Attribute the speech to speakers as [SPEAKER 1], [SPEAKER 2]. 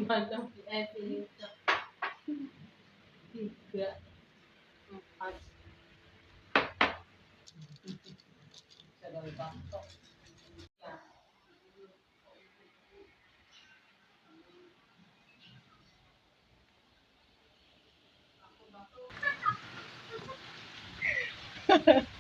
[SPEAKER 1] Malam pinito. Tiga, empat. Sa daw bakto. Yan. Ako ba to?